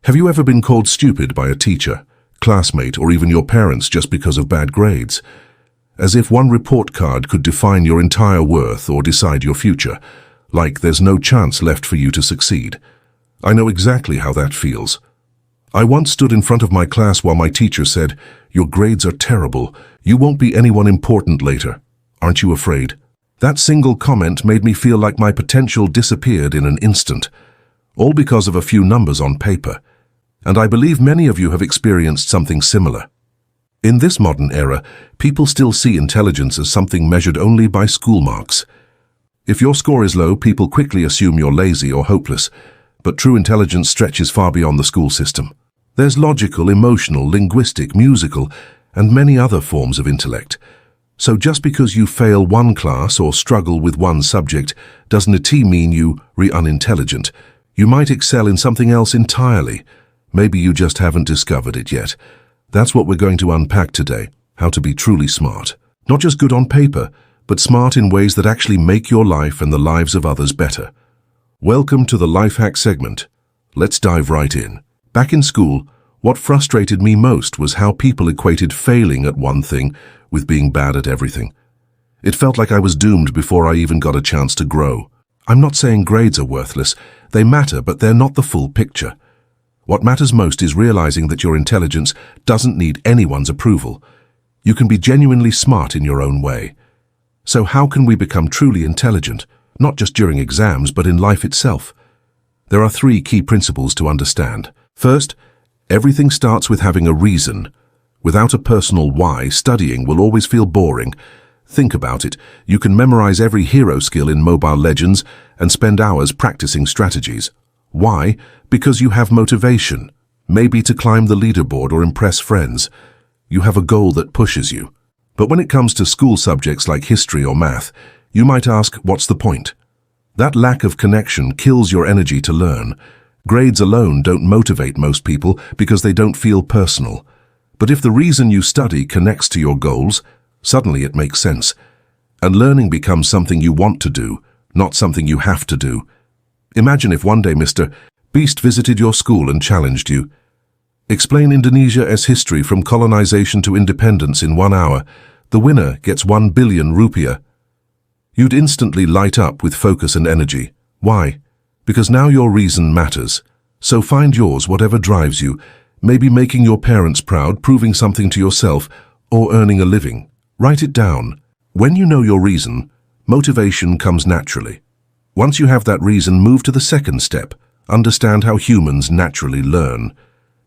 Have you ever been called stupid by a teacher, classmate, or even your parents just because of bad grades? As if one report card could define your entire worth or decide your future, like there's no chance left for you to succeed. I know exactly how that feels. I once stood in front of my class while my teacher said, "Your grades are terrible. You won't be anyone important later. Aren't you afraid?" That single comment made me feel like my potential disappeared in an instant, all because of a few numbers on paper. And I believe many of you have experienced something similar. In this modern era, people still see intelligence as something measured only by school marks. If your score is low, people quickly assume you're lazy or hopeless, but true intelligence stretches far beyond the school system. There's logical, emotional, linguistic, musical, and many other forms of intellect. So just because you fail one class or struggle with one subject doesn't mean you're unintelligent. You might excel in something else entirely. Maybe you just haven't discovered it yet. That's what we're going to unpack today, how to be truly smart. Not just good on paper, but smart in ways that actually make your life and the lives of others better. Welcome to the Life Hack segment. Let's dive right in. Back in school, what frustrated me most was how people equated failing at one thing with being bad at everything. It felt like I was doomed before I even got a chance to grow. I'm not saying grades are worthless. They matter, but they're not the full picture. What matters most is realizing that your intelligence doesn't need anyone's approval. You can be genuinely smart in your own way. So how can we become truly intelligent, not just during exams, but in life itself? There are 3 key principles to understand. First, everything starts with having a reason. Without a personal why, studying will always feel boring. Think about it. You can memorize every hero skill in Mobile Legends and spend hours practicing strategies. Why? Because you have motivation, maybe to climb the leaderboard or impress friends. You have a goal that pushes you. But when it comes to school subjects like history or math, you might ask, what's the point? That lack of connection kills your energy to learn. Grades alone don't motivate most people because they don't feel personal. But if the reason you study connects to your goals, suddenly it makes sense. And learning becomes something you want to do, not something you have to do. Imagine if one day Mr. Beast visited your school and challenged you. Explain Indonesia's history from colonization to independence in 1 hour. The winner gets 1 billion rupiah. You'd instantly light up with focus and energy. Why? Because now your reason matters. So find yours, whatever drives you. Maybe making your parents proud, proving something to yourself, or earning a living. Write it down. When you know your reason, motivation comes naturally. Once you have that reason, move to the second step. Understand how humans naturally learn.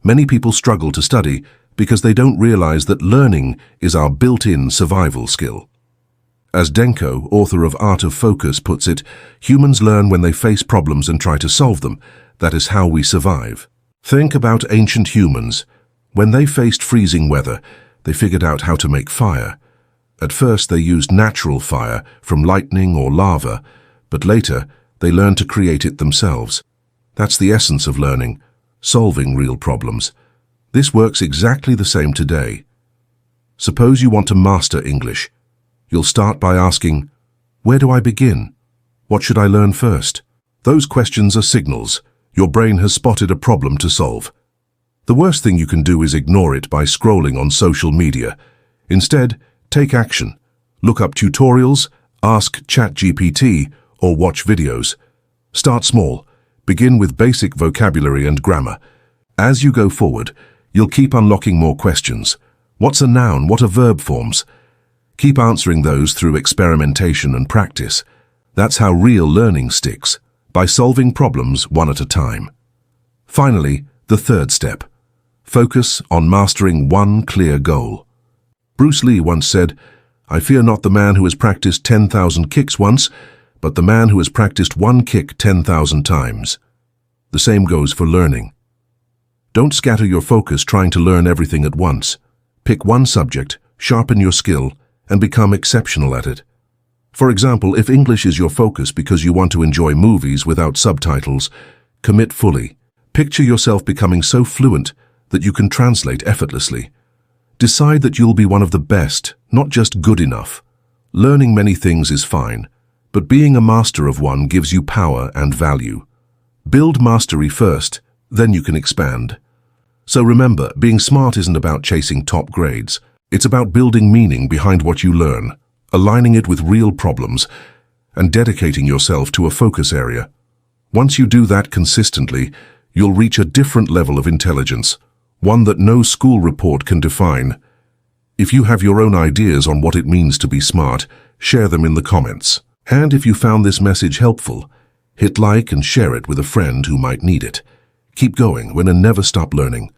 Many people struggle to study because they don't realize that learning is our built-in survival skill. As Denko, author of Art of Focus, puts it, humans learn when they face problems and try to solve them. That is how we survive. Think about ancient humans. When they faced freezing weather, they figured out how to make fire. At first, they used natural fire from lightning or lava, but later, they learned to create it themselves. That's the essence of learning, solving real problems. This works exactly the same today. Suppose you want to master English. You'll start by asking, where do I begin? What should I learn first? Those questions are signals. Your brain has spotted a problem to solve. The worst thing you can do is ignore it by scrolling on social media. Instead, take action. Look up tutorials, ask ChatGPT, or watch videos. Start small. Begin with basic vocabulary and grammar. As you go forward, you'll keep unlocking more questions. What's a noun? What are verb forms? Keep answering those through experimentation and practice. That's how real learning sticks, by solving problems one at a time. Finally, the third step. Focus on mastering one clear goal. Bruce Lee once said, "I fear not the man who has practiced 10,000 kicks once, but the man who has practiced one kick 10,000 times." The same goes for learning. Don't scatter your focus trying to learn everything at once. Pick one subject, sharpen your skill, and become exceptional at it. For example, if English is your focus because you want to enjoy movies without subtitles, commit fully. Picture yourself becoming so fluent that you can translate effortlessly. Decide that you'll be one of the best, not just good enough. Learning many things is fine, but being a master of one gives you power and value. Build mastery first, then you can expand. So remember, being smart isn't about chasing top grades. It's about building meaning behind what you learn, aligning it with real problems, and dedicating yourself to a focus area. Once you do that consistently, you'll reach a different level of intelligence, one that no school report can define. If you have your own ideas on what it means to be smart, share them in the comments. And if you found this message helpful, hit like and share it with a friend who might need it. Keep going and never stop learning.